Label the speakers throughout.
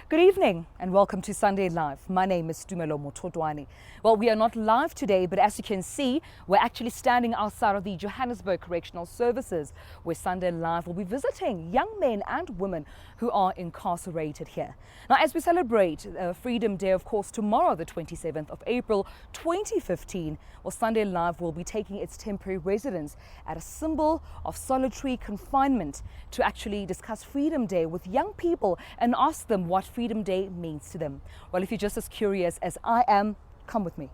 Speaker 1: Good evening and welcome to Sunday Live. My name is Tumelo Mototwane. Well, we are not live today, but as you can see, we're actually standing outside of the Johannesburg Correctional Services, where Sunday Live will be visiting young men and women who are incarcerated here. Now, as we celebrate Freedom Day, of course, tomorrow, the 27th of April, 2015, well, Sunday Live will be taking its temporary residence at a symbol of solitary confinement to actually discuss Freedom Day with young people and ask them what Freedom Day means to them. Well, if you're just as curious as I am, come with me.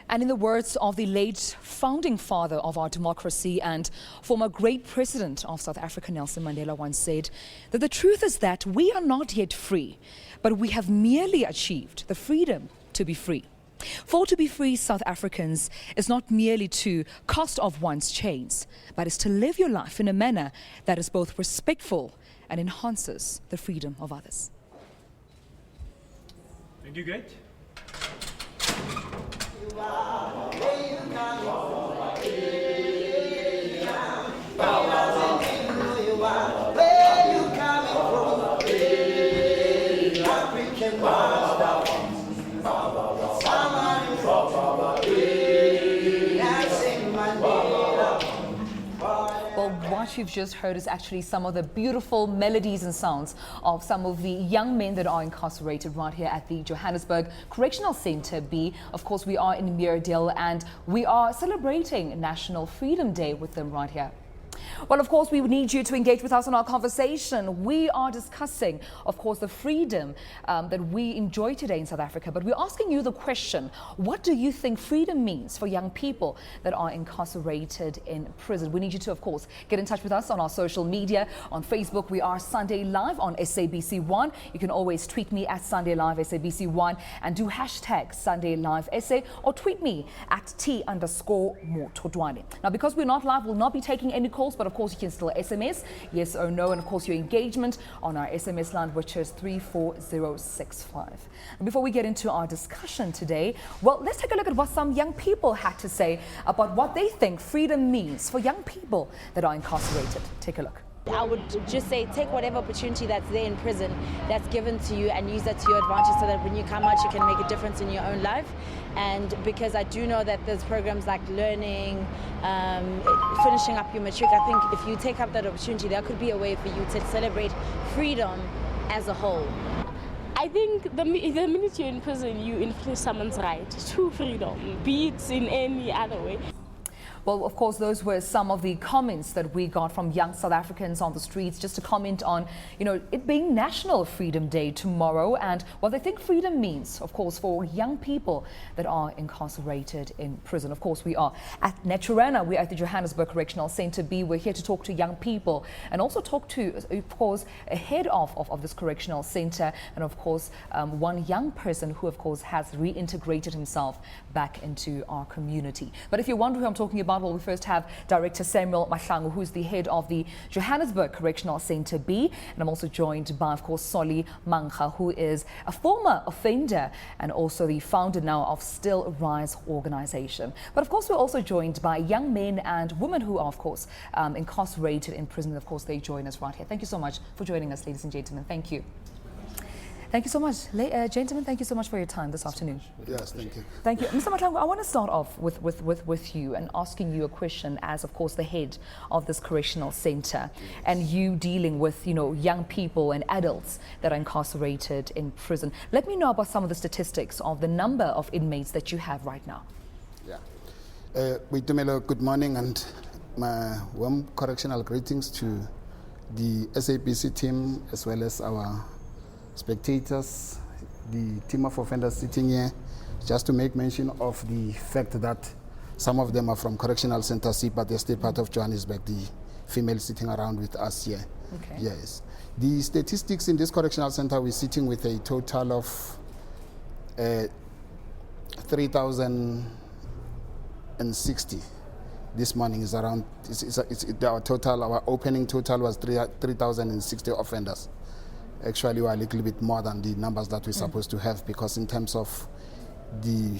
Speaker 1: And in the words of the late founding father of our democracy and former great president of South Africa, Nelson Mandela, once said that the truth is that we are not yet free, but we have merely achieved the freedom to be free. For to be free South Africans is not merely to cast off one's chains, but is to live your life in a manner that is both respectful and enhances the freedom of others.
Speaker 2: Thank you, Gate.
Speaker 1: Well, what you've just heard is actually some of the beautiful melodies and sounds of some of the young men that are incarcerated right here at the Johannesburg Correctional Centre B. Of course, we are in Meredale and we are celebrating National Freedom Day with them right here. Well, of course, we need you to engage with us in our conversation. We are discussing, of course, the freedom that we enjoy today in South Africa. But we're asking you the question, what do you think freedom means for young people that are incarcerated in prison? We need you to, of course, get in touch with us on our social media. On Facebook, we are Sunday Live on SABC 1. You can always tweet me at Sunday Live SABC 1 and do hashtag Sunday Live SA or tweet me at @T_Mototwane. Now, because we're not live, we'll not be taking any calls, but of course you can still SMS yes or no, and of course your engagement on our SMS line, which is 34065. And before we get into our discussion today, well, let's take a look at what some young people had to say about what they think freedom means for young people that are incarcerated. Take a look.
Speaker 3: I would just say take whatever opportunity that's there in prison that's given to you and use that to your advantage so that when you come out you can make a difference in your own life. And because I do know that there's programs like learning, finishing up your matric, I think if you take up that opportunity, that could be a way for you to celebrate freedom as a whole.
Speaker 4: I think the minute you're in prison, you infringe someone's right to freedom, be it in any other way.
Speaker 1: Well, of course, those were some of the comments that we got from young South Africans on the streets just to comment on, it being National Freedom Day tomorrow and what they think freedom means, of course, for young people that are incarcerated in prison. Of course, we are at Naturana. We're at the Johannesburg Correctional Centre B. We're here to talk to young people and also talk to, of course, a head of this correctional centre and, of course, one young person who, of course, has reintegrated himself back into our community. But if you wonder who I'm talking about, well, we first have Director Samuel Mahlangu, who's the head of the Johannesburg Correctional Centre B. And I'm also joined by, of course, Soli Mangha, who is a former offender and also the founder now of Still Rise organization. But of course, we're also joined by young men and women who are, of course, incarcerated in prison. Of course, they join us right here. Thank you so much for joining us, ladies and gentlemen. Thank you. Thank you so much. Gentlemen, thank you so much for your time this afternoon.
Speaker 5: Yes, thank you.
Speaker 1: Thank you. Mr. Mahlangu, I want to start off with you and asking you a question as, of course, the head of this correctional centre and you dealing with, young people and adults that are incarcerated in prison. Let me know about some of the statistics of the number of inmates that you have right now.
Speaker 5: Yeah. Good morning and my warm correctional greetings to the SABC team as well as our spectators, the team of offenders sitting here, just to make mention of the fact that some of them are from Correctional Centre C, but they're still part of Johannesburg, the females sitting around with us here.
Speaker 1: Okay.
Speaker 5: Yes. The statistics in this correctional centre, we're sitting with a total of 3,060. This morning is around, our opening total was 3,060 offenders. Actually, we're a little bit more than the numbers that we're supposed to have, because in terms of the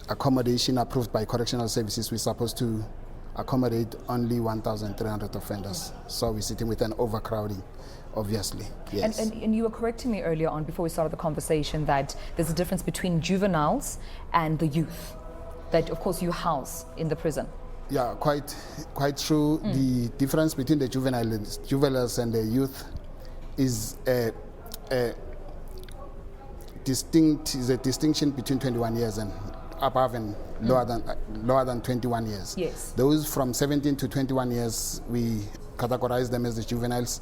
Speaker 5: accommodation approved by correctional services, we're supposed to accommodate only 1,300 offenders. So we're sitting with an overcrowding, obviously. Yes.
Speaker 1: And you were correcting me earlier on before we started the conversation that there's a difference between juveniles and the youth that, of course, you house in the prison.
Speaker 5: Yeah, quite true. The difference between the juveniles and the youth is a distinction between 21 years and above and lower than 21 years.
Speaker 1: Yes.
Speaker 5: Those from 17 to 21 years, we categorize them as the juveniles,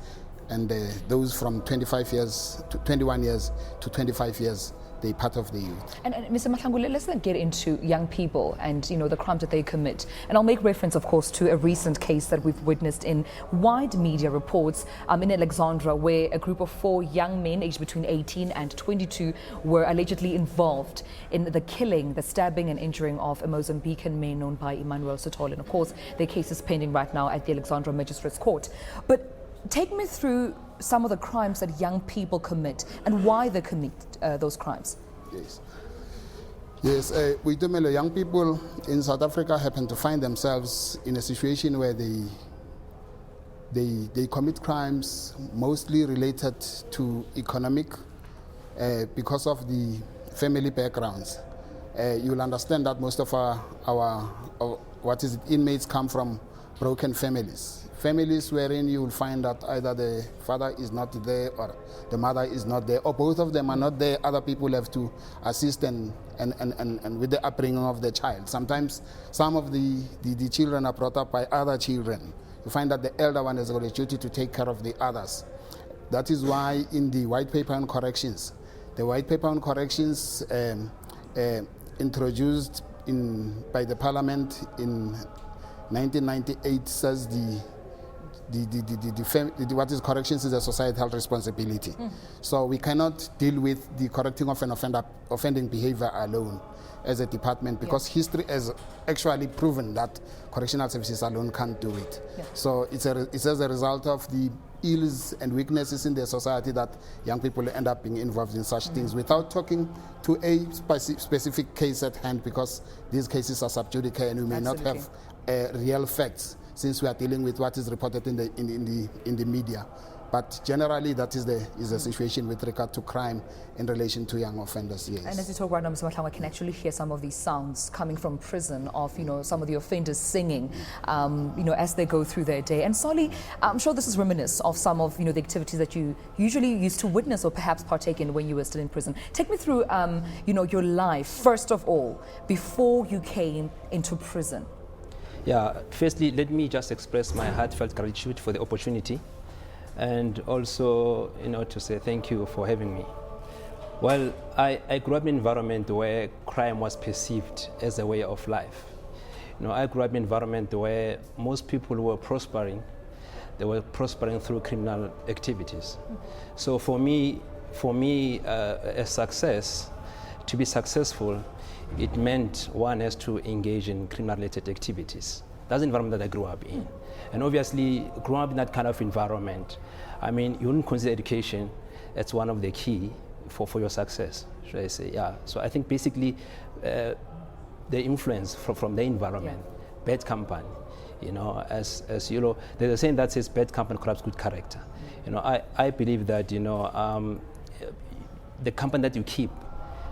Speaker 5: and those from 21 years to 25 years, they're part of the youth.
Speaker 1: And Mr. Mahlangu, let's then get into young people and the crimes that they commit. And I'll make reference, of course, to a recent case that we've witnessed in wide media reports in Alexandra, where a group of 4 young men aged between 18 and 22 were allegedly involved in the killing, the stabbing and injuring of a Mozambican man known by Emmanuel Sotole. And of course, their case is pending right now at the Alexandra Magistrates Court. But take me through some of the crimes that young people commit and why they commit those crimes.
Speaker 5: Yes, we do many young people in South Africa happen to find themselves in a situation where they commit crimes mostly related to economic because of the family backgrounds. You'll understand that most of our inmates come from broken families. Families wherein you will find that either the father is not there or the mother is not there, or both of them are not there. Other people have to assist and with the upbringing of the child. Sometimes some of the children are brought up by other children. You find that the elder one has got a duty to take care of the others. That is why in the white paper on corrections, introduced by the parliament in 1998 says what is corrections is a societal responsibility. So we cannot deal with the correcting of an offending behavior alone as a department, because history has actually proven that correctional services alone can't do it. So it's as a result of the ills and weaknesses in the society that young people end up being involved in such things without talking to a specific case at hand, because these cases are sub judice and we may not have real facts, since we are dealing with what is reported in the media. But generally, that is the situation with regard to crime in relation to young offenders. Yes.
Speaker 1: And as you talk right now, Mr. Mahlangu, I can actually hear some of these sounds coming from prison of some of the offenders singing, as they go through their day. And Solly, I'm sure this is reminiscent of some of the activities that you usually used to witness or perhaps partake in when you were still in prison. Take me through your life first of all before you came into prison.
Speaker 2: Yeah, firstly, let me just express my heartfelt gratitude for the opportunity, and also, to say thank you for having me. Well, I grew up in an environment where crime was perceived as a way of life. I grew up in an environment where most people were prospering. They were prospering through criminal activities. So for me, a success, to be successful, it meant one has to engage in criminal-related activities. That's the environment that I grew up in. And obviously, growing up in that kind of environment, you wouldn't consider education as one of the key for your success, should I say, yeah. So I think basically, the influence from the environment, bad company, as you know, there's a saying that says bad company corrupts good character. I believe that, the company that you keep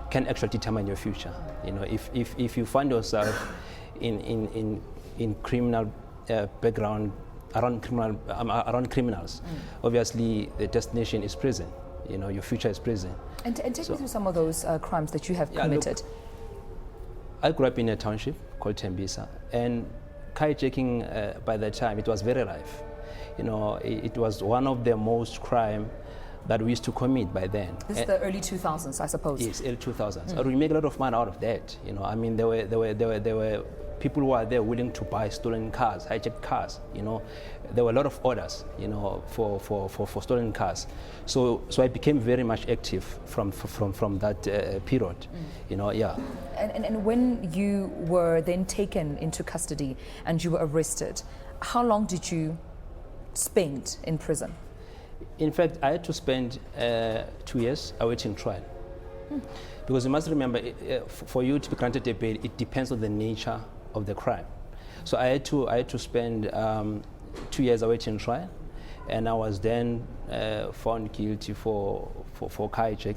Speaker 2: can actually determine your future. If you find yourself in criminal background around criminals, obviously the destination is prison. Your future is prison.
Speaker 1: And take me through some of those crimes that you have committed.
Speaker 2: Look, I grew up in a township called Tembisa, and hijacking by that time it was very rife. It was one of the most crime that we used to commit by then.
Speaker 1: This is the early 2000s, I suppose.
Speaker 2: Yes, early 2000s. We make a lot of money out of that. There were people who are there willing to buy stolen cars, hijacked cars. There were a lot of orders, for stolen cars. So I became very much active from that period.
Speaker 1: And when you were then taken into custody and you were arrested, how long did you spend in prison?
Speaker 2: In fact, I had to spend 2 years awaiting trial. Because you must remember, for you to be granted a bail, it depends on the nature of the crime. So I had to spend 2 years awaiting trial, and I was then found guilty for hijack,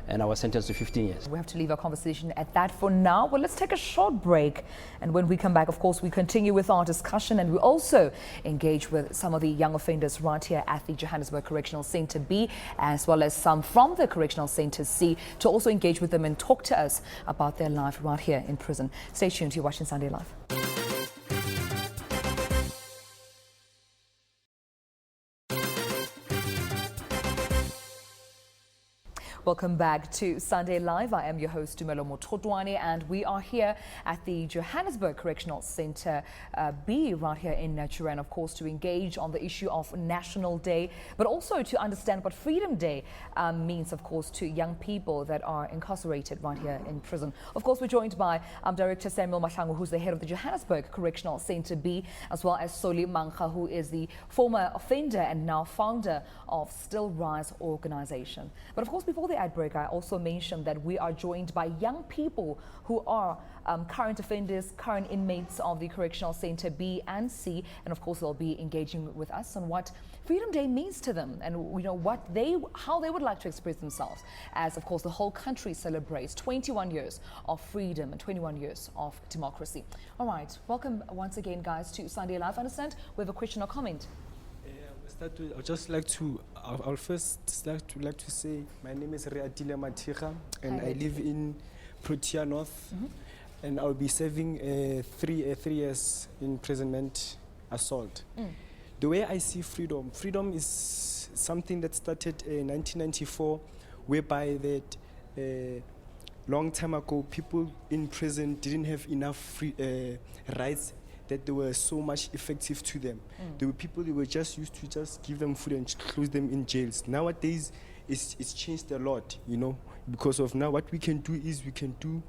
Speaker 2: and I was sentenced to 15 years.
Speaker 1: We have to leave our conversation at that for now. Well, let's take a short break. And when we come back, of course, we continue with our discussion, and we also engage with some of the young offenders right here at the Johannesburg Correctional Centre B, as well as some from the Correctional Centre C, to also engage with them and talk to us about their life right here in prison. Stay tuned. You're watching Sunday Live. Welcome back to Sunday Live. I am your host, Tumelo Mototwane, and we are here at the Johannesburg Correctional Centre B right here in Naturen, of course, to engage on the issue of National Day, but also to understand what Freedom Day means, of course, to young people that are incarcerated right here in prison. Of course, we're joined by Director Samuel Mahlangu, who's the head of the Johannesburg Correctional Centre B, as well as Soli Manka, who is the former offender and now founder of Still Rise organization. But of course, before the ad break, I also mentioned that we are joined by young people who are current offenders, current inmates of the Correctional Centre B and C, and of course they'll be engaging with us on what Freedom Day means to them, and how they would like to express themselves, as of course the whole country celebrates 21 years of freedom and 21 years of democracy. All right, welcome once again, guys, to Sunday Live. I understand we have a question or comment.
Speaker 6: I'll first like to say my name is Reatile Matiga, and I live in Protea North, and I'll be serving 3 years imprisonment assault. The way I see freedom is something that started in 1994, whereby that long time ago people in prison didn't have enough rights that they were so much effective to them. There were people who were just used to just give them food and close them in jails. Nowadays, it's changed a lot, because of now what we can do is we can do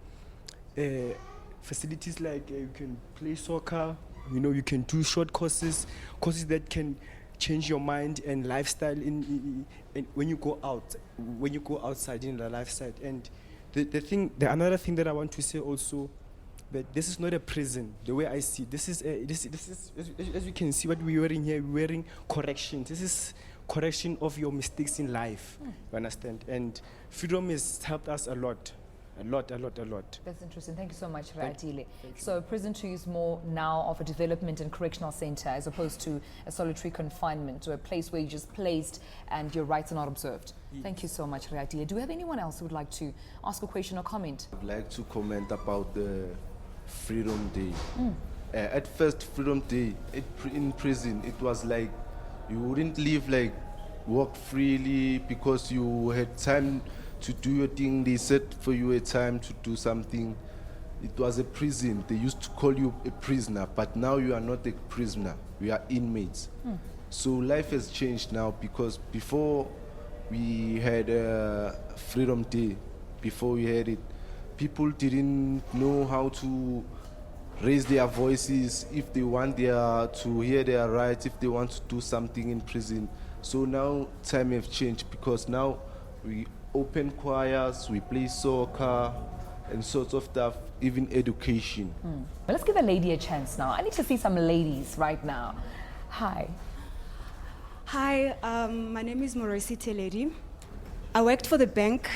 Speaker 6: facilities like you can play soccer, you can do short courses that can change your mind and lifestyle in when you go outside in the lifestyle. And the another thing that I want to say also, but this is not a prison. The way I see this is as you can see what we're wearing here. We're wearing correction. This is correction of your mistakes in life. You understand? And freedom has helped us a lot. That's interesting. Thank you so much, Raatile.
Speaker 1: So prison to you is more now of a development and correctional centre as opposed to a solitary confinement, or a place where you're just placed and your rights are not observed. Yes. Thank you so much, Raatile. Do we have anyone else who would like to ask a question or comment?
Speaker 7: I'd like to comment about the Freedom Day. At first, Freedom Day in prison, it was like you wouldn't live walk freely because you had time to do your thing. They set for you a time to do something. It was a prison. They used to call you a prisoner, but now you are not a prisoner. We are inmates. So life has changed now, because before we had Freedom Day, before we had it, people didn't know how to raise their voices if they want to hear their rights, if they want to do something in prison. So now time has changed, because now we open choirs, we play soccer and sorts of stuff, even education.
Speaker 1: Well, let's give a lady a chance now. I need to see some ladies right now. Hi.
Speaker 8: Hi, my name is Morisi Teledi. I worked for the bank.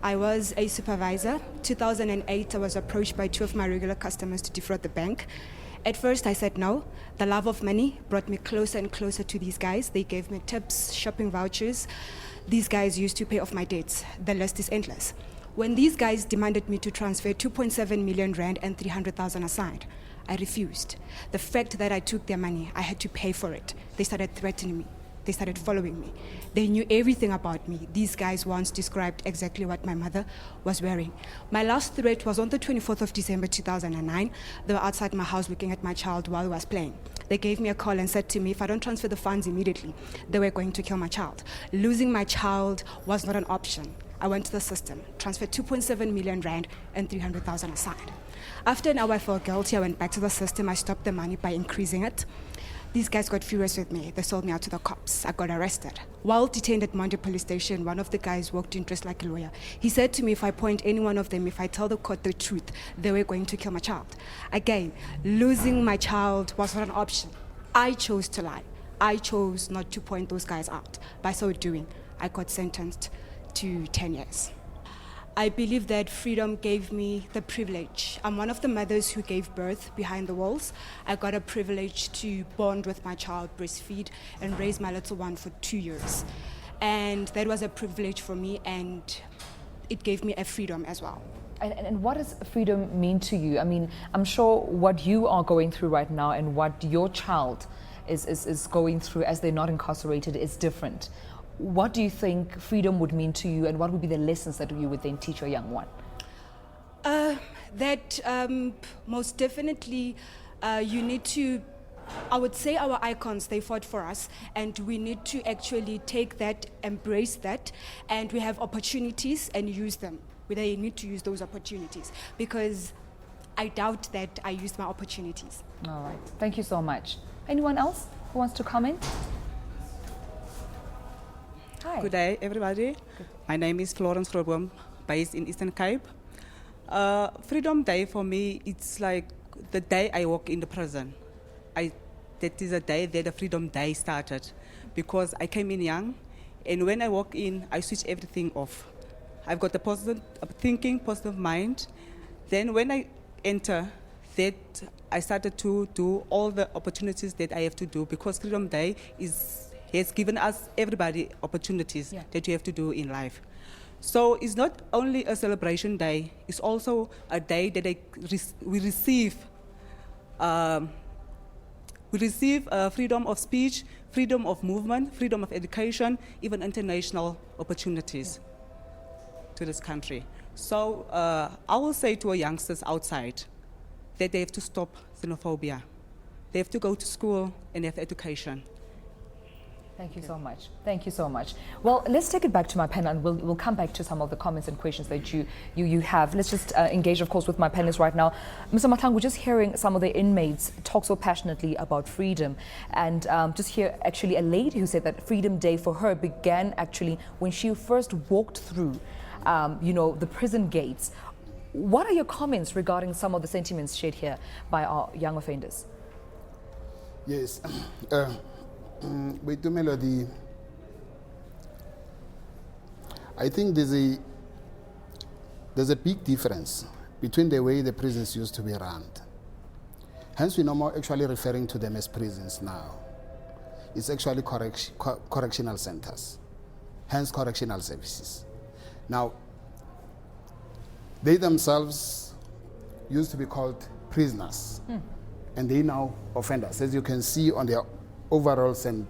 Speaker 8: I was a supervisor. 2008, I was approached by 2 of my regular customers to defraud the bank. At first, I said no. The love of money brought me closer and closer to these guys. They gave me tips, shopping vouchers. These guys used to pay off my debts. The list is endless. When these guys demanded me to transfer 2.7 million rand and 300,000 aside, I refused. The fact that I took their money, I had to pay for it. They started threatening me. They started following me. They knew everything about me. These guys once described exactly what my mother was wearing. My last threat was on the 24th of December 2009. They were outside my house looking at my child while I was playing. They gave me a call and said to me, if I don't transfer the funds immediately, they were going to kill my child. Losing my child was not an option. I went to the system, transferred 2.7 million rand and 300,000 aside. After an hour I felt guilty, I went back to the system. I stopped the money by increasing it. These guys got furious with me. They sold me out to the cops. I got arrested. While detained at Monday police station, one of the guys walked in dressed like a lawyer. He said to me, if I point any one of them, if I tell the court the truth, they were going to kill my child. Again, losing my child was not an option. I chose to lie. I chose not to point those guys out. By so doing, I got sentenced to 10 years. I believe that freedom gave me the privilege. I'm one of the mothers who gave birth behind the walls. I got a privilege to bond with my child, breastfeed, and raise my little one for 2 years. And that was a privilege for me, and it gave me a freedom as well.
Speaker 1: And what does freedom mean to you? I mean, I'm sure what you are going through right now and what your child is going through as they're not incarcerated is different. What do you think freedom would mean to you, and what would be the lessons that you would then teach your young one?
Speaker 8: Most definitely, you need to, I would say our icons, they fought for us, and we need to actually take that, embrace that, and we have opportunities and use them. They need to use those opportunities, because I doubt that I used my opportunities.
Speaker 1: All right. Thank you so much. Anyone else who wants to comment? Hi.
Speaker 9: Good day, everybody.
Speaker 1: Good.
Speaker 9: My name is Florence Robom, based in Eastern Cape. Freedom Day for me, it's like the day I walk in the prison. That is the day that the Freedom Day started, because I came in young, and when I walk in, I switch everything off. I've got a positive thinking, positive mind. Then when I enter, that I started to do all the opportunities that I have to do, because Freedom Day has given us, everybody, opportunities that you have to do in life. So it's not only a celebration day, it's also a day that we receive freedom of speech, freedom of movement, freedom of education, even international opportunities to this country. So I will say to our youngsters outside that they have to stop xenophobia. They have to go to school and have education.
Speaker 1: Thank you so much. Thank you so much. Well, let's take it back to my panel, and we'll come back to some of the comments and questions that you have. Let's just engage, of course, with my panelists right now. Mr. Mahlangu, just hearing some of the inmates talk so passionately about freedom, and just hear actually a lady who said that Freedom Day for her began actually when she first walked through, the prison gates. What are your comments regarding some of the sentiments shared here by our young offenders?
Speaker 5: Yes. With the melody, I think there's a big difference between the way the prisons used to be run. Hence, we're no more actually referring to them as prisons now. It's actually correctional centers, hence correctional services. Now, they themselves used to be called prisoners, and they now offenders, as you can see on their overalls and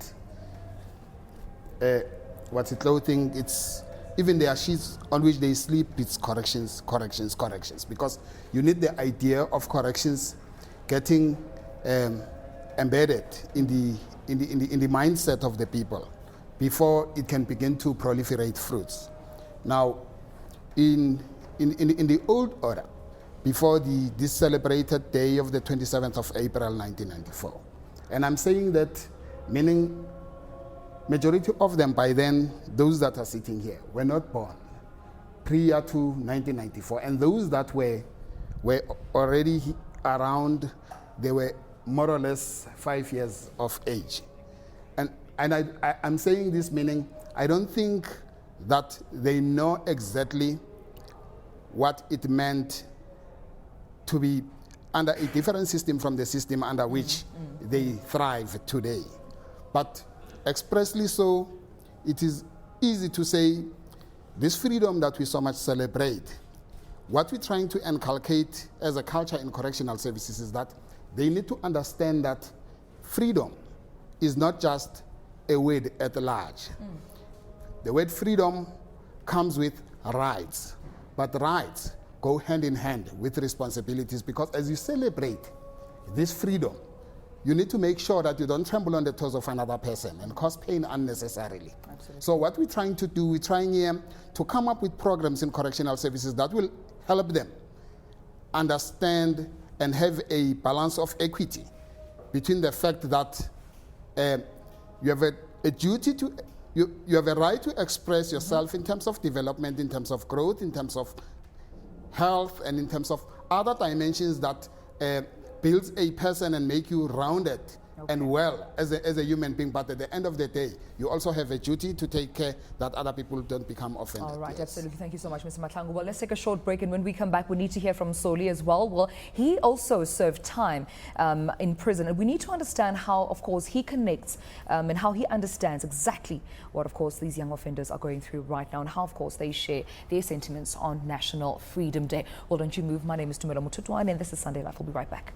Speaker 5: clothing. It's even their sheets on which they sleep. It's corrections, because you need the idea of corrections getting embedded in the mindset of the people before it can begin to proliferate fruits. Now, in the old order, before this celebrated day of the 27th of April 1994. And I'm saying that, meaning majority of them by then, those that are sitting here, were not born prior to 1994. And those that were already around, they were more or less 5 years of age. And I'm saying this meaning, I don't think that they know exactly what it meant to be under a different system from the system under which they thrive today. But expressly so, it is easy to say this freedom that we so much celebrate, what we're trying to inculcate as a culture in correctional services is that they need to understand that freedom is not just a word at large. The word freedom comes with rights, but rights go hand in hand with responsibilities, because as you celebrate this freedom, you need to make sure that you don't trample on the toes of another person and cause pain unnecessarily. Absolutely. So what we're trying to do, we're trying here to come up with programs in correctional services that will help them understand and have a balance of equity between the fact that you have a duty to, you have a right to express yourself in terms of development, in terms of growth, in terms of health, and in terms of other dimensions that builds a person and make you rounded and well as a human being. But at the end of the day, you also have a duty to take care that other people don't become offended.
Speaker 1: All right, absolutely. Thank you so much, Mr. Mahlangu. Well, let's take a short break, and when we come back, we need to hear from Soli as well. Well, he also served time in prison, and we need to understand how, of course, he connects and how he understands exactly what, of course, these young offenders are going through right now, and how, of course, they share their sentiments on National Freedom Day. Well, don't you move. My name is Tumelo Mututwane, and this is Sunday Life. We'll be right back.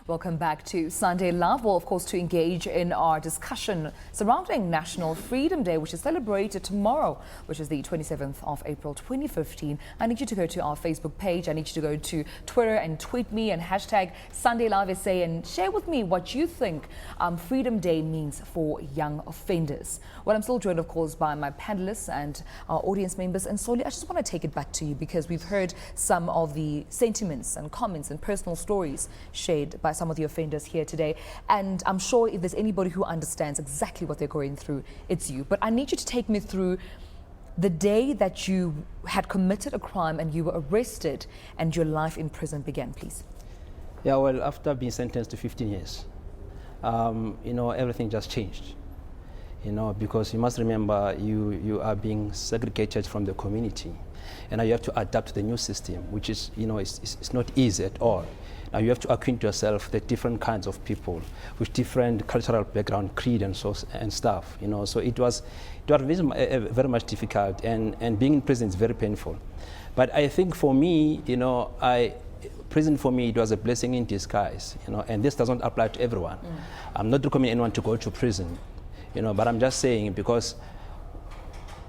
Speaker 1: Welcome back to Sunday Love. Well, of course, to engage in our discussion surrounding National Freedom Day, which is celebrated tomorrow, which is the 27th of April 2015. I need you to go to our Facebook page. I need you to go to Twitter and tweet me and hashtag Sunday Love SA and share with me what you think Freedom Day means for young offenders. Well, I'm still joined, of course, by my panelists and our audience members. And Soli, I just want to take it back to you because we've heard some of the sentiments and comments and personal stories shared by some of the offenders here today, and I'm sure if there's anybody who understands exactly what they're going through, it's you. But I need you to take me through the day that you had committed a crime and you were arrested and your life in prison began, please.
Speaker 2: Yeah, well, after being sentenced to 15 years, everything just changed. Because you must remember you are being segregated from the community, and now you have to adapt to the new system, which is, it's not easy at all. Now you have to acquaint yourself with different kinds of people with different cultural background, creed, and stuff. So it was very much difficult, and being in prison is very painful. But I think for me, prison for me, it was a blessing in disguise. And this doesn't apply to everyone. I'm not recommending anyone to go to prison, but I'm just saying because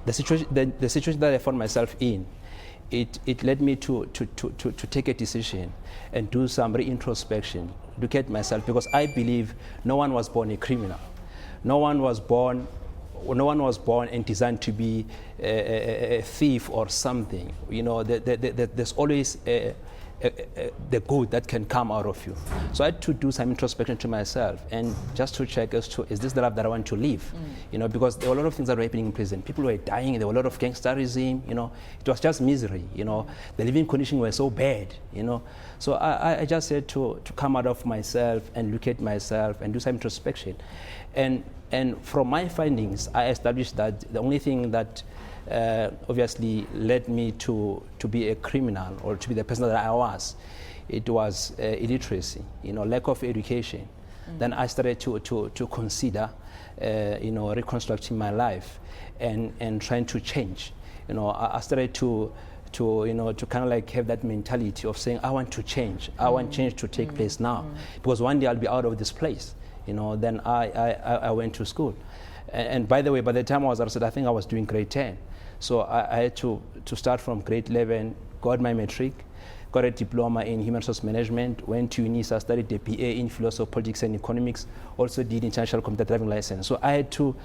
Speaker 2: the situation that I found myself in, it led me to take a decision and do some reintrospection, look at myself, because I believe no one was born a criminal. No one was born and designed to be a thief or something. There's always the good that can come out of you. So I had to do some introspection to myself and just to check as to, is this the life that I want to live? Because there were a lot of things that were happening in prison. People were dying, there were a lot of gangsterism, it was just misery, the living conditions were so bad, So I just had to come out of myself and look at myself and do some introspection. And from my findings, I established that the only thing that obviously led me to be a criminal or to be the person that I was, it was illiteracy, lack of education. Then I started to consider, reconstructing my life and trying to change. I started to kind of like have that mentality of saying, I want to change. I want change to take place now, because one day I'll be out of this place. Then I went to school. And by the way, by the time I was arrested, I think I was doing grade 10. So I had to start from grade 11, got my matric, got a diploma in human resource management, went to UNISA, studied the BA in philosophy, politics and economics, also did international computer driving license. So I had to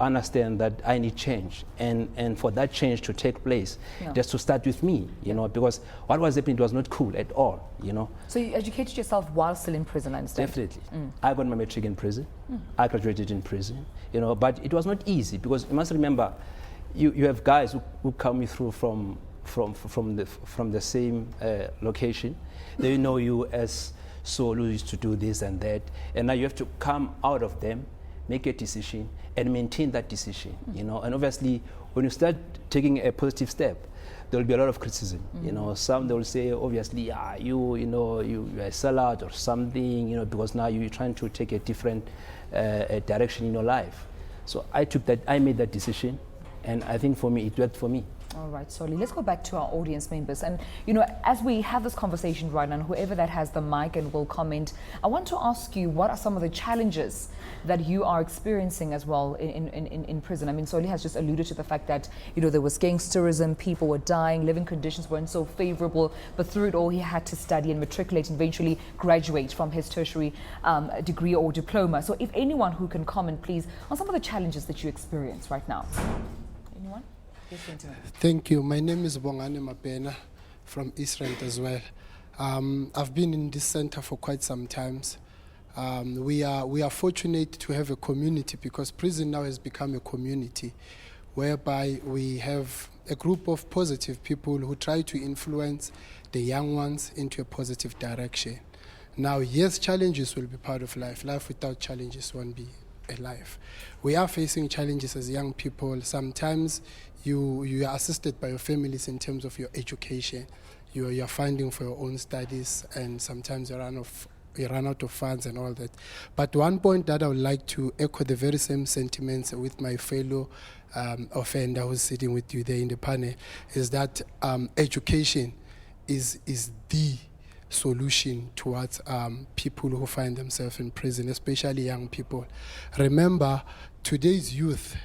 Speaker 2: understand that I need change, and for that change to take place, just to start with me, because what was happening was not cool at all,
Speaker 1: So you educated yourself while still in prison, I understand?
Speaker 2: Definitely. I got my matric in prison. I graduated in prison, but it was not easy, because you must remember, you have guys who come through from the same location. They know you as Saul, who used to do this and that, and now you have to come out of them, make a decision and maintain that decision, And obviously, when you start taking a positive step, there will be a lot of criticism. Some they will say, obviously, you're a sellout or something, because now you're trying to take a different direction in your life. So I made that decision, and I think for me, it worked for me.
Speaker 1: All right, Soli, let's go back to our audience members. And, as we have this conversation right now, whoever that has the mic and will comment, I want to ask you, what are some of the challenges that you are experiencing as well in prison? I mean, Soli has just alluded to the fact that, there was gangsterism, people were dying, living conditions weren't so favorable, but through it all, he had to study and matriculate and eventually graduate from his tertiary degree or diploma. So if anyone who can comment, please, on some of the challenges that you experience right now. Anyone? Yes, gentlemen.
Speaker 10: Thank you. My name is Bongani Mapena from East Rand as well. I've been in this center for quite some times. We are fortunate to have a community because prison now has become a community whereby we have a group of positive people who try to influence the young ones into a positive direction. Now, yes, challenges will be part of life. Life without challenges won't be a life. We are facing challenges as young people. Sometimes you are assisted by your families in terms of your education. You are funding for your own studies, and sometimes you run out of funds and all that. But one point that I would like to echo the very same sentiments with my fellow offender who's sitting with you there in the panel is that education is the solution towards people who find themselves in prison, especially young people. Remember, today's youth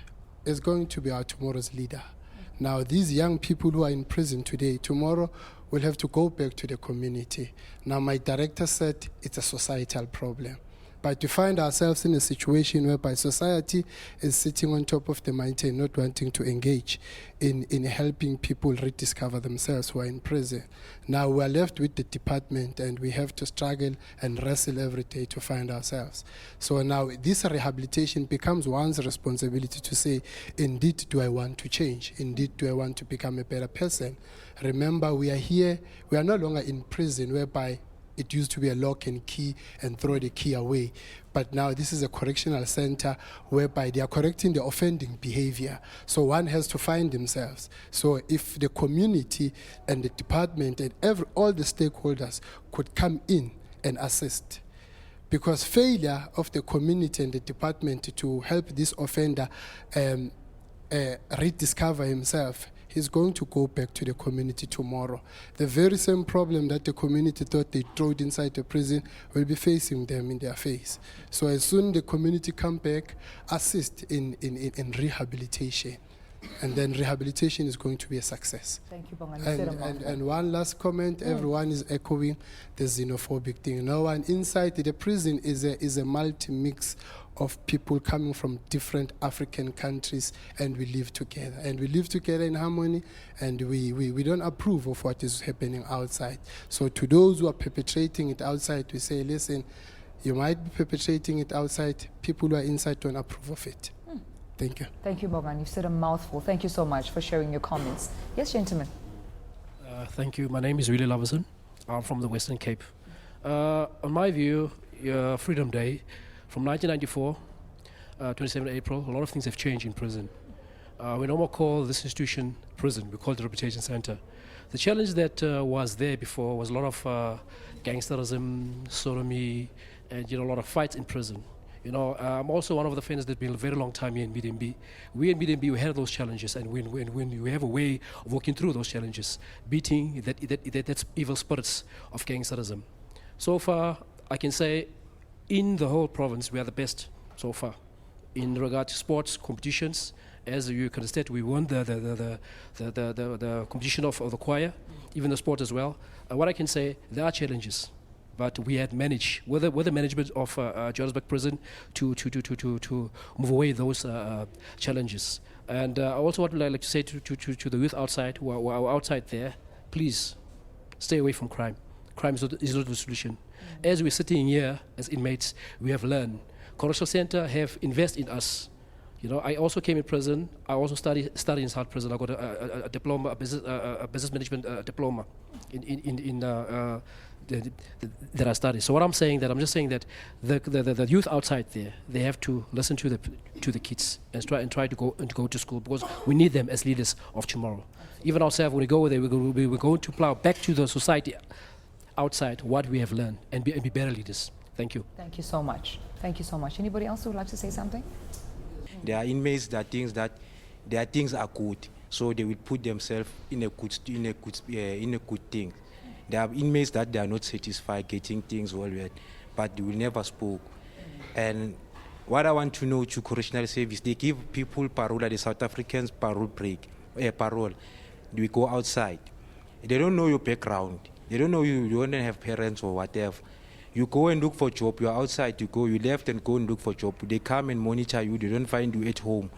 Speaker 10: is going to be our tomorrow's leader. Now, these young people who are in prison today, tomorrow will have to go back to the community. Now, my director said it's a societal problem. But to find ourselves in a situation whereby society is sitting on top of the mountain, not wanting to engage in helping people rediscover themselves who are in prison. Now we are left with the department and we have to struggle and wrestle every day to find ourselves. So now this rehabilitation becomes one's responsibility to say, indeed, do I want to change? Indeed, do I want to become a better person? Remember, we are here, we are no longer in prison whereby it used to be a lock and key and throw the key away. But now this is a correctional center whereby they are correcting the offending behavior. So one has to find themselves. So if the community and the department and all the stakeholders could come in and assist. Because failure of the community and the department to help this offender rediscover himself, he's going to go back to the community tomorrow. The very same problem that the community thought they throwed inside the prison will be facing them in their face. So as soon as the community come back, assist in rehabilitation. And then rehabilitation is going to be a success.
Speaker 1: Thank you, Bongani.
Speaker 10: And one last comment, everyone is echoing the xenophobic thing. No one inside the prison is a multi-mix of people coming from different African countries, and we live together. And we live together in harmony, and we don't approve of what is happening outside. So to those who are perpetrating it outside, we say, listen, you might be perpetrating it outside. People who are inside don't approve of it. Thank you.
Speaker 1: Thank you, Bongani. You've said a mouthful. Thank you so much for sharing your comments. Yes, gentlemen.
Speaker 11: Thank you. My name is Willie Loverson. I'm from the Western Cape. On my view, Freedom Day, from 1994, 27 April, a lot of things have changed in prison. We no more call this institution prison, we call it the Rehabilitation Center. The challenge that was there before was a lot of gangsterism, sodomy, and a lot of fights in prison. I'm also one of the offenders that's been a very long time here in BDMB. We in BDMB, we had those challenges, and when we have a way of working through those challenges, beating that's evil spirits of gangsterism. So far, I can say, in the whole province, we are the best so far. In regard to sports competitions, as you can state, we won the competition of the choir, even the sport as well. What I can say, there are challenges, but we had managed with the management of Johannesburg Prison to move away those challenges. And I also would like to say to the youth outside who are outside there, please stay away from crime. Crime is not the solution. As we're sitting here as inmates, we have learned. Correctional Center have invested in us. I also came in prison. I also studied in South Prison. I got a diploma, a business management diploma that I studied. So what I'm saying just saying that the youth outside there, they have to listen to the kids and try to go to school, because we need them as leaders of tomorrow. Even ourselves, when we go there, we're going to plow back to the society outside what we have learned and be better leaders. Thank you.
Speaker 1: Thank you so much. Thank you so much. Anybody else who would like to say something?
Speaker 12: There are inmates that thinks that their things are good, so they will put themselves in a good thing. There are inmates that they are not satisfied getting things well, but they will never spoke. And what I want to know to correctional service, they give people parole, the South Africans parole parole. We go outside. They don't know your background. They don't know you don't have parents or whatever. You go and look for a job, you're outside, you left and go and look for a job. They come and monitor you, they don't find you at home.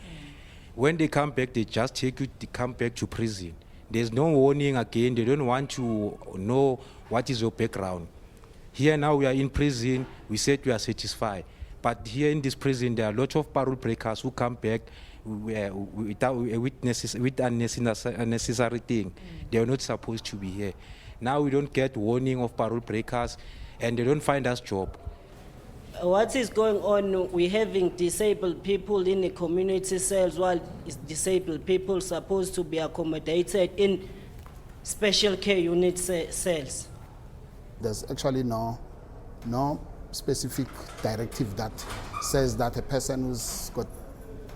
Speaker 12: When they come back, they just take you to come back to prison. There's no warning again. They don't want to know what is your background. Here now we are in prison. We said we are satisfied. But here in this prison, there are a lot of parole breakers who come back with unnecessary things. They are not supposed to be here. Now we don't get warning of parole breakers, and they don't find us job.
Speaker 13: What is going on? We're having disabled people in the community cells, while disabled people supposed to be accommodated in special care unit cells.
Speaker 5: There's actually no specific directive that says that a person who's got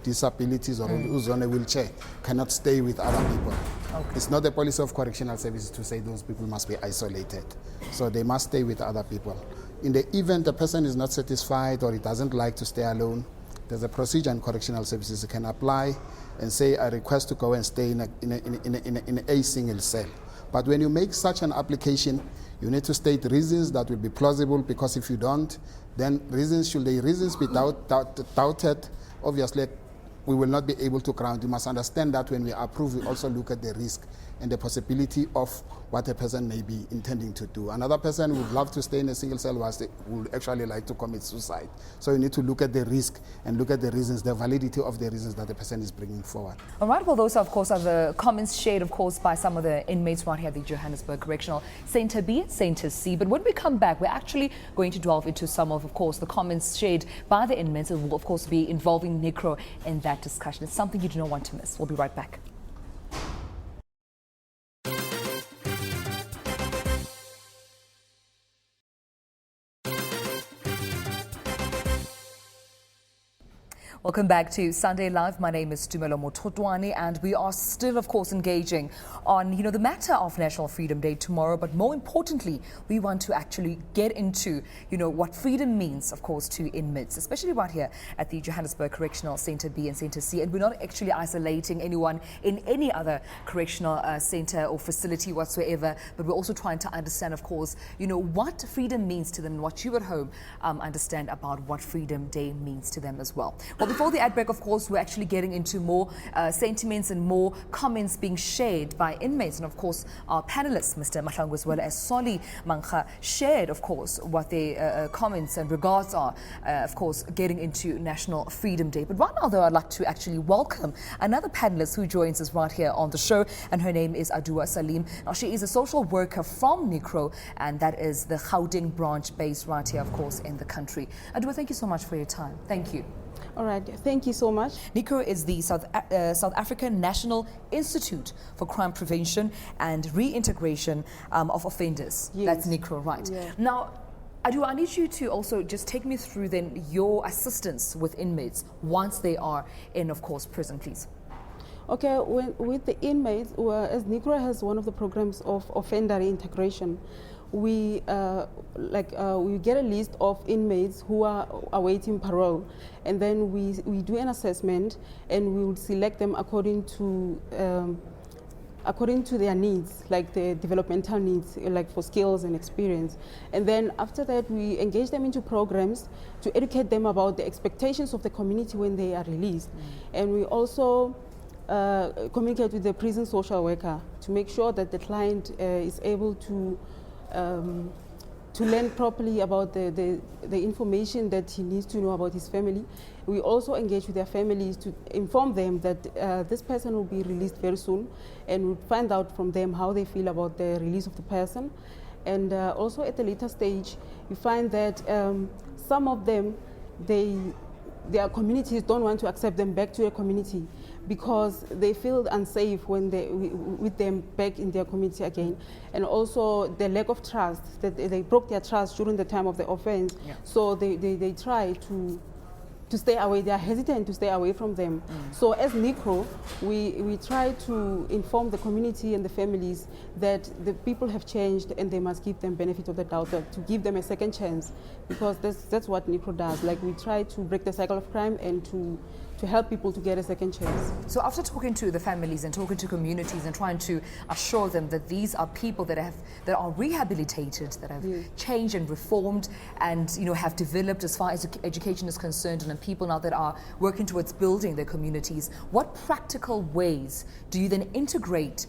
Speaker 5: disabilities or who's on a wheelchair cannot stay with other people. Okay. It's not the policy of correctional services to say those people must be isolated. So they must stay with other people. In the event the person is not satisfied or he doesn't like to stay alone, there's a procedure in correctional services. You can apply and say, I request to go and stay in a single cell. But when you make such an application, you need to state reasons that will be plausible, because if you don't, then should the reasons be doubted, obviously we will not be able to grant. You must understand that when we approve, we also look at the risk and the possibility of what a person may be intending to do. Another person would love to stay in a single cell whilst they would actually like to commit suicide. So you need to look at the risk and look at the reasons, the validity of the reasons that the person is bringing forward.
Speaker 1: All right, well, those, of course, are the comments shared, of course, by some of the inmates right here at the Johannesburg Correctional Centre B and Centre C. But when we come back, we're actually going to delve into some of course, the comments shared by the inmates, and will, of course, be involving NICRO in that discussion. It's something you do not want to miss. We'll be right back. Welcome back to Sunday Live. My name is Tumelo Mototwane, and we are still, of course, engaging on, the matter of National Freedom Day tomorrow. But more importantly, we want to actually get into, what freedom means, of course, to inmates, especially right here at the Johannesburg Correctional Centre B and Centre C. And we're not actually isolating anyone in any other correctional centre or facility whatsoever, but we're also trying to understand, of course, what freedom means to them, and what you at home understand about what Freedom Day means to them as well. Before the ad break, of course, we're actually getting into more sentiments and more comments being shared by inmates. And, of course, our panelists, Mr. Mahlangu as well as Soli Mancha, shared, of course, what their comments and regards are, of course, getting into National Freedom Day. But right now, though, I'd like to actually welcome another panelist who joins us right here on the show, and her name is Adua Salim. Now, she is a social worker from NICRO, and that is the Gauteng branch based right here, of course, in the country. Adua, thank you so much for your time. Thank you.
Speaker 14: All right, thank you so much.
Speaker 1: NICRO is the South African National Institute for Crime Prevention and Reintegration of Offenders.
Speaker 14: Yes.
Speaker 1: That's NICRO, right?
Speaker 14: Yeah.
Speaker 1: Now, Adu, I need you to also just take me through then your assistance with inmates once they are in, of course, prison, please.
Speaker 14: Okay, with the inmates, as NICRO has one of the programs of offender reintegration, we get a list of inmates who are awaiting parole, and then we do an assessment, and we would select them according to their needs, like the developmental needs, like for skills and experience. And then after that, we engage them into programs to educate them about the expectations of the community when they are released. And we also communicate with the prison social worker to make sure that the client is able to learn properly about the information that he needs to know about his family. We also engage with their families to inform them that this person will be released very soon, and we'll find out from them how they feel about the release of the person. And also at a later stage, you find that some of them, their communities don't want to accept them back to a community because they feel unsafe when with them back in their community again. And also the lack of trust, that they broke their trust during the time of the offense. Yeah. So they try to stay away. They are hesitant to stay away from them. So as NICRO, we try to inform the community and the families that the people have changed and they must give them benefit of the doubt, to give them a second chance, because that's what NICRO does. Like, we try to break the cycle of crime and to to help people to get a second chance.
Speaker 1: So after talking to the families and talking to communities and trying to assure them that these are people that are rehabilitated, that have changed and reformed and have developed as far as education is concerned, and people now that are working towards building their communities, what practical ways do you then integrate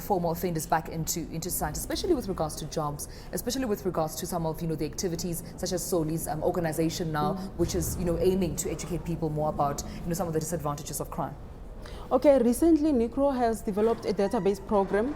Speaker 1: former offenders back into society, especially with regards to jobs, especially with regards to some of the activities such as Soli's organization now, which is aiming to educate people more about some of the disadvantages of crime?
Speaker 14: Okay, recently NICRO has developed a database program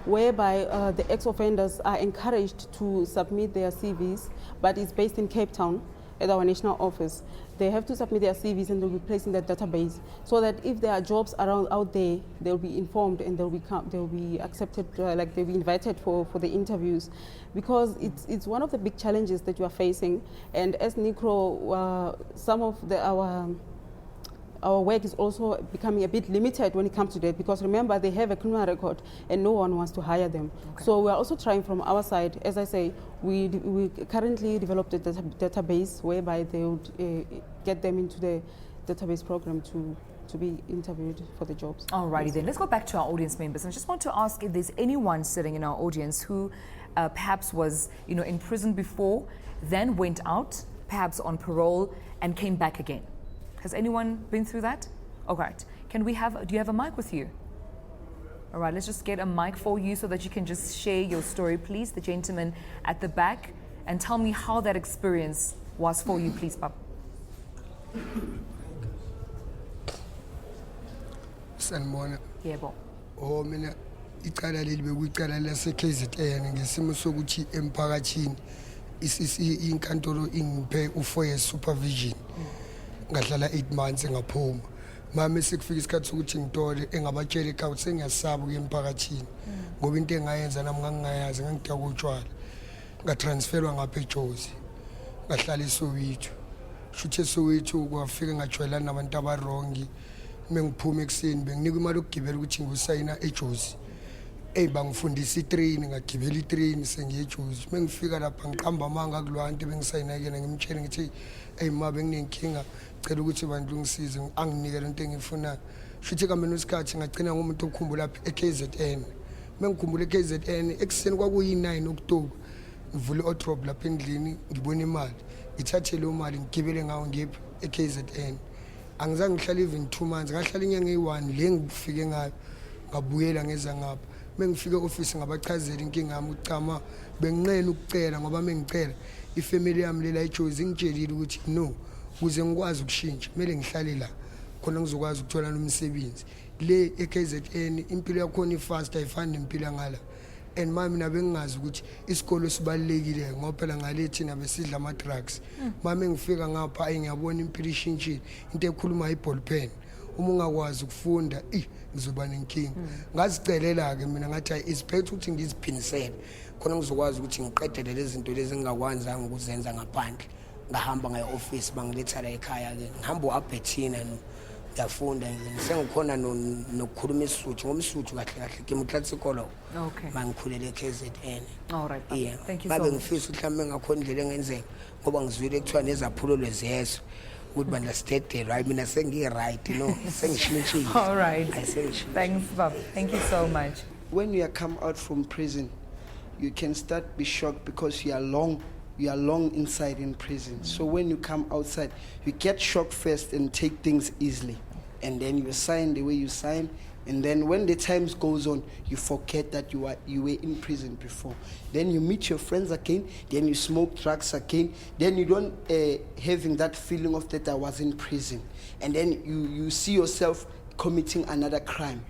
Speaker 14: whereby the ex-offenders are encouraged to submit their CVs, but it's based in Cape Town at our national office. They have to submit their CVs and they'll be placed in that database so that if there are jobs around out there, they'll be informed and they'll be accepted, they'll be invited for the interviews, because it's one of the big challenges that you are facing. And as NICRO, some of our work is also becoming a bit limited when it comes to that, because remember, they have a criminal record and no one wants to hire them. Okay. So we're also trying from our side. As I say, we currently developed a database whereby they would get them into the database program to be interviewed for the jobs.
Speaker 1: Alrighty then, let's go back to our audience members. And I just want to ask if there's anyone sitting in our audience who perhaps was in prison before, then went out, perhaps on parole, and came back again. Has anyone been through that? All right. Do you have a mic with you? All right, let's just get a mic for you so that you can just share your story, please. The gentleman at the back, and tell me how that experience was for you, please, Papa.
Speaker 15: Sanibona.
Speaker 1: Yebo.
Speaker 15: Oh mina icala leli bekuyicala lase KZN ngesimo sokuthi emphakathini inkantolo ingiphe u4 years supervision. Ngadlala 8 months ngaphuma. Mama sekufika isikhathi sokuthi ngitole engabatshela ekhaya sengiyasaba ukuya emphakathini ngoba into engayenza nami ngangingayazi ngangidaka utshwala. Ngatransferwa ngapha eJozi. Ngahlala eSoweto. Shuthe eSoweto kwafika ngajwayelana nabantu abarongi. Mengiphuma ekseni benginika imali yokugibela ukuthi ngusayina eJozi. Bangifundisa itrain ngagibela itrain sengiye eJozi. Mengifika lapha ngiqamba amanga kulwantu bengisayina kena ngimtshela ngithi ma benginenkinga cela ukuthi bantu ngisize anginike lento engiyifunayo. Shuthi kambe nosikhathi ngagcina ngomuntu okukhumbula lapha eKZN. Mengikhumbula eKZN ekseni kwakuyi9 October. Ngivule iDrop lapha endlini ngibona imali. Ngithathe leyo mali ngigibele ngawo ngiphi eKZN. Angizange ngihlala even 2 months, ngahlala inyanga eyi1 le ngifike ngayo ngabuyela ngeza ngapha. Mengifike office ngabachazela inkinga yami ucama benginqena ukucela ngoba mengicela ifamily yami lela eJozi ngitshelile ukuthi no, kuze ngikwazi ukushintsha kumele ngihlale la khona ngizokwazi ukuthola nomsebenzi. Le eKZN impilo yakho ni fast ayifani nempilo ngala. And mami nabe ngingazi ukuthi isikolo sibalekile ngoba phela ngalethi nabe sidla ama drugs. Mami ngifika ngapha ngiyabona impilo ishintshile, into ekhuluma iball pen. Uma ungakwazi ukufunda ngizoba nenkinga. Ngazicelela ke mina ngathi isiphethe ukuthi ngiziphinisele khona ngizokwazi ukuthi ngiqedele lezi zinto lezi engingakwanzanga ukuzenza ngaphandle. Ngahamba ngaya office bangiletha la ekhaya ke ngihamba uAbethina ngiyafunda ngisengikhona nokukhuluma isuthu ngomsuthu kahle kahle ke mutlatsikolo.
Speaker 1: Okay.
Speaker 15: Mangikhulele eKZN.
Speaker 1: All right.
Speaker 15: Yeah.
Speaker 1: Thank you so much.
Speaker 15: Babe ngifisa mhlambe ngakhona indlela engenzeka ngoba ngizwile ekuthiwa nezaphulo lwezeso. Good man, steady, right? Mina sengi right, sengishintshile.
Speaker 1: All right. Thanks, Bob. Thank you so much.
Speaker 16: When you come out from prison, you can start be shocked because you are long inside in prison. So when you come outside, you get shocked first and take things easily, and then you sign the way you sign. And then when the time goes on, you forget that you were in prison before. Then you meet your friends again, then you smoke drugs again, then you don't having that feeling of that I was in prison. And then you see yourself committing another crime.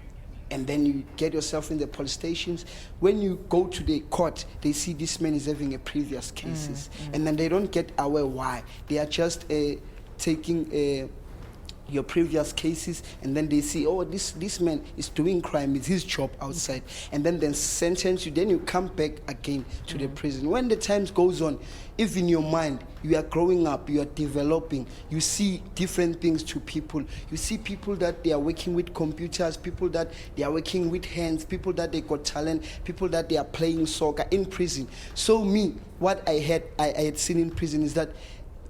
Speaker 16: And then you get yourself in the police stations. When you go to the court, they see this man is having a previous cases. And then they don't get aware why. They are just taking your previous cases, and then they see, oh, this man is doing crime, it's his job outside, and then sentence you, then you come back again to the prison. When the time goes on, if in your mind you are growing up, you are developing, you see different things to people. You see people that they are working with computers, people that they are working with hands, people that they got talent, people that they are playing soccer in prison. So me, what I had seen in prison is that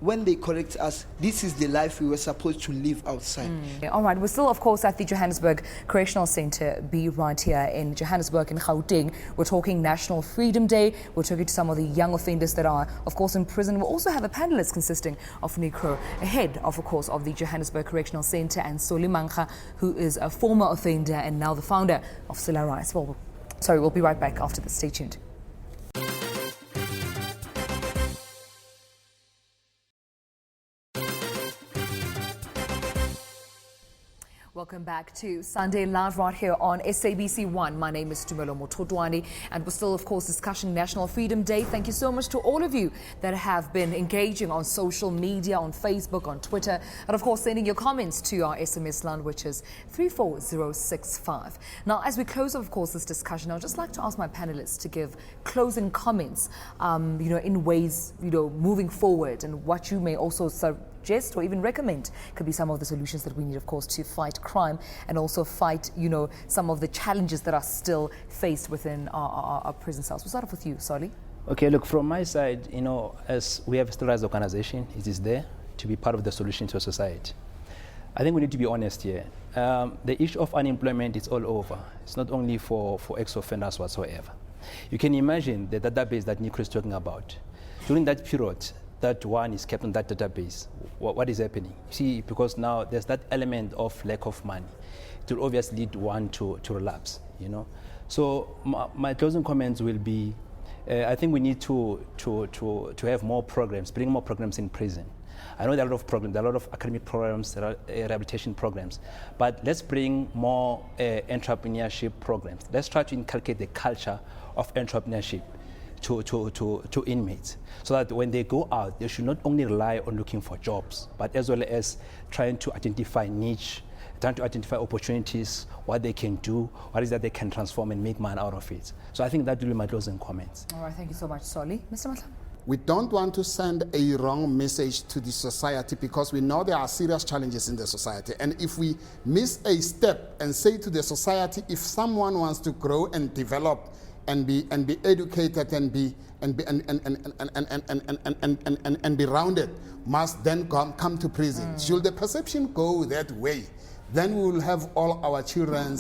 Speaker 16: when they correct us, this is the life we were supposed to live outside.
Speaker 1: All right, we're still, of course, at the Johannesburg Correctional Centre B right here in Johannesburg in Gauteng. We're talking National Freedom Day. We're talking to some of the young offenders that are, of course, in prison. We'll also have a panelist consisting of Necro, head of course, of the Johannesburg Correctional Centre, and Soli Mancha, who is a former offender and now the founder of Sila Rice. Well, sorry, we'll be right back after this. Stay tuned. Welcome back to Sunday Live right here on SABC 1. My name is Tumelo Mototwani, and we're still, of course, discussing National Freedom Day. Thank you so much to all of you that have been engaging on social media, on Facebook, on Twitter, and, of course, sending your comments to our SMS line, which is 34065. Now, as we close, of course, this discussion, I'd just like to ask my panelists to give closing comments, in ways, moving forward, and what you may also suggest or even recommend could be some of the solutions that we need, of course, to fight crime and also fight, some of the challenges that are still faced within our prison cells. We'll start off with you, Soli.
Speaker 2: Okay, look, from my side, as we have still as an organization, it is there to be part of the solution to society. I think we need to be honest here. The issue of unemployment is all over. It's not only for ex-offenders whatsoever. You can imagine the database that Nico is talking about. During that period, that one is kept on that database. What is happening? You see, because now there's that element of lack of money. It will obviously lead one to relapse, So my closing comments will be, I think we need to have more programs, bring more programs in prison. I know there are a lot of programs, there are a lot of academic programs, there are rehabilitation programs, but let's bring more entrepreneurship programs. Let's try to inculcate the culture of entrepreneurship to inmates, so that when they go out, they should not only rely on looking for jobs, but as well as trying to identify niche, trying to identify opportunities, what they can do, what is that they can transform and make money out of it. So I think that will be my closing comments.
Speaker 1: All right, thank you so much, Soli. Mr. Matla.
Speaker 5: We don't want to send a wrong message to the society, because we know there are serious challenges in the society. And if we miss a step and say to the society, if someone wants to grow and develop and be educated and be rounded, must then come to prison. Should the perception go that way, then we will have all our children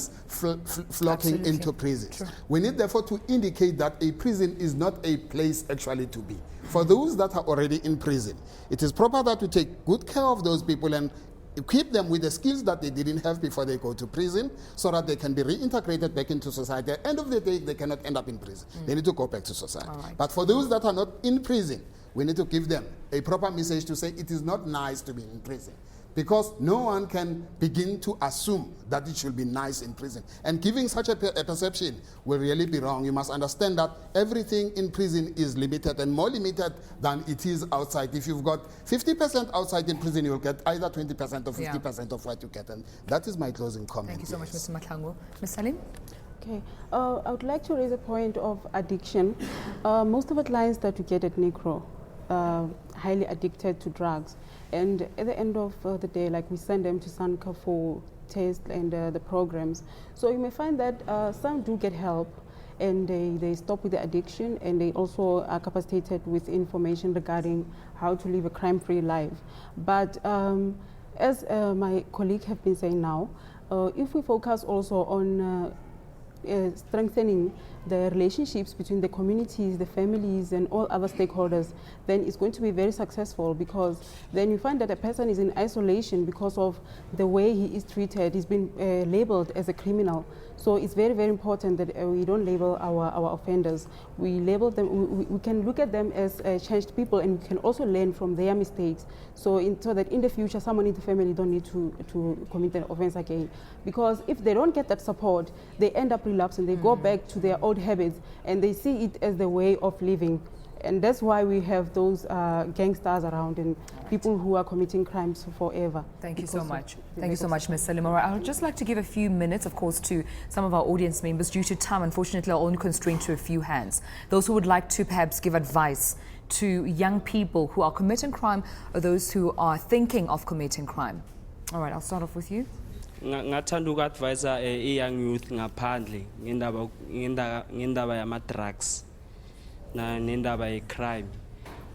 Speaker 5: flocking into prisons. Sure. We need therefore to indicate that a prison is not a place actually to be. For those that are already in prison, it is proper that we take good care of those people and equip them with the skills that they didn't have before they go to prison, so that they can be reintegrated back into society. At the end of the day, they cannot end up in prison. They need to go back to society. Right. But for those that are not in prison, we need to give them a proper message to say it is not nice to be in prison. Because no one can begin to assume that it should be nice in prison. And giving such a perception will really be wrong. You must understand that everything in prison is limited, and more limited than it is outside. If you've got 50% outside in prison, you'll get either 20% or 50% of what you get. And that is my closing comment.
Speaker 1: Thank you so much, Mr. Matlango. Ms. Salim?
Speaker 14: Okay, I would like to raise a point of addiction. Most of the clients that we get at Necro highly addicted to drugs. And at the end of the day, like, we send them to Sanka for tests and the programs. So you may find that some do get help, and they stop with the addiction, and they also are capacitated with information regarding how to live a crime-free life. But as my colleague have been saying now, if we focus also on strengthening the relationships between the communities, the families, and all other stakeholders, then it's going to be very successful, because then you find that a person is in isolation because of the way he is treated. He's been labeled as a criminal. So it's very, very important that we don't label our offenders. We label them, we can look at them as changed people, and we can also learn from their mistakes. So that in the future, someone in the family don't need to commit an offense again. Because if they don't get that support, they end up relapsing. They go back to their old habits, and they see it as the way of living. And that's why we have those gangsters around and people who are committing crimes forever.
Speaker 1: Thank you so much. Thank you so much, Ms. Salimora. I would just like to give a few minutes, of course, to some of our audience members. Due to time, unfortunately, I'll only constrain to a few hands. Those who would like to perhaps give advice to young people who are committing crime, or those who are thinking of committing crime. All right, I'll start off with you.
Speaker 17: Ngathanda uku-advise young youth ngaphandle ngendaba yama-drugs nendaba ye-crime.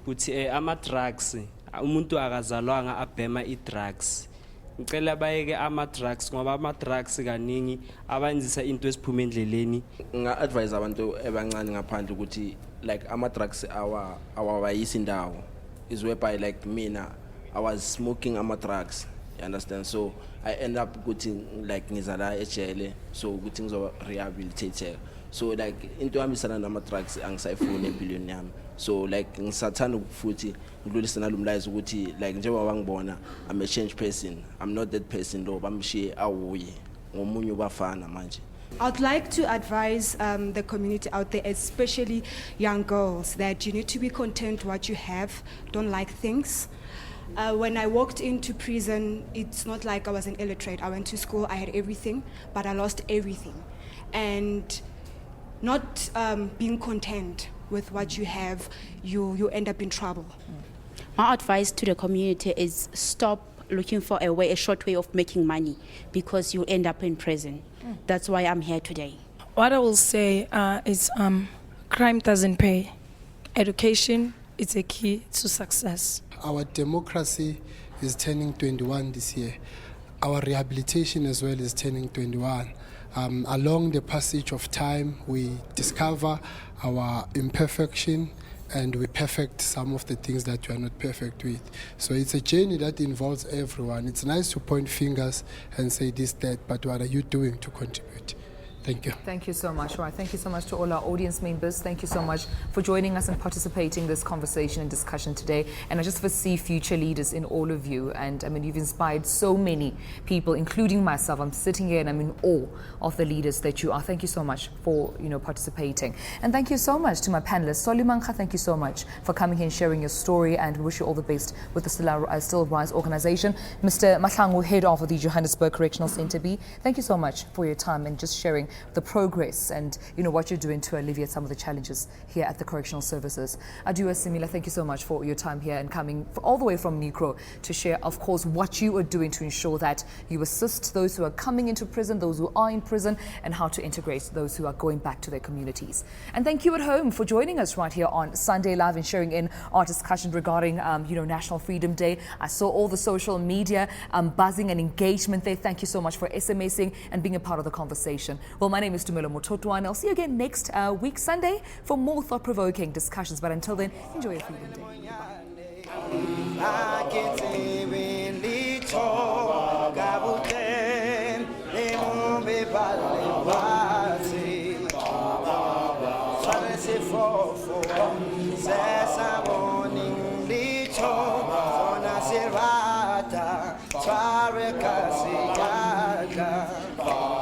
Speaker 17: Ukuthi ama-drugs umuntu akazalwanga abhema i-drugs. Ngicela bayeke ama-drugs ngoba ama-drugs kaningi abenzisa into esiphume endleleni.
Speaker 18: Nga-advise abantu abancane ngaphandle ukuthi like ama-drugs awawayisi indawo is whereby like mina I was smoking ama-drugs, you understand? So I end up ukuthi like ngizala ejele so ukuthi ngizo rehabilitate. So like into yamisana nama-drugs angisayifuni empilweni yami. So like ngisathanda futhi ngidlulisana lumlayezo ukuthi like njengoba bangibona I'm a changed person. I'm not that person though, bamshiye awuye ngomunye ubafana manje.
Speaker 8: I'd like to advise the community out there, especially young girls, that you need to be content what you have, don't like things. When I walked into prison, it's not like I was an illiterate. I went to school, I had everything, but I lost everything. And not being content with what you have, you end up in trouble.
Speaker 19: My advice to the community is stop looking for a short way of making money because you end up in prison. That's why I'm here today.
Speaker 20: What I will say is crime doesn't pay. Education is a key to success.
Speaker 10: Our democracy is turning 21 this year. Our rehabilitation as well is turning 21. Along the passage of time, we discover our imperfection and we perfect some of the things that we are not perfect with. So it's a journey that involves everyone. It's nice to point fingers and say this, that, but what are you doing to contribute? Thank you.
Speaker 1: Thank you so much. Right. Thank you so much to all our audience members. Thank you so much for joining us and participating in this conversation and discussion today. And I just foresee future leaders in all of you. And I mean, you've inspired so many people, including myself. I'm sitting here and I'm in awe of the leaders that you are. Thank you so much for, participating. And thank you so much to my panelists. Solimanka, thank you so much for coming here and sharing your story. And we wish you all the best with the Still Rise organization. Mr. Mahlangu, head of the Johannesburg Correctional Centre B, thank you so much for your time and just sharing the progress and what you're doing to alleviate some of the challenges here at the correctional services. Adua Simila, thank you so much for your time here and coming all the way from Nikro to share, of course, what you are doing to ensure that you assist those who are coming into prison, those who are in prison, and how to integrate those who are going back to their communities. And thank you at home for joining us right here on Sunday Live and sharing in our discussion regarding National Freedom Day. I saw all the social media buzzing and engagement there. Thank you so much for SMSing and being a part of the conversation. Well, my name is Tumelo Mototwa, and I'll see you again next week, Sunday, for more thought-provoking discussions. But until then, enjoy your Freedom Day.
Speaker 21: Bye.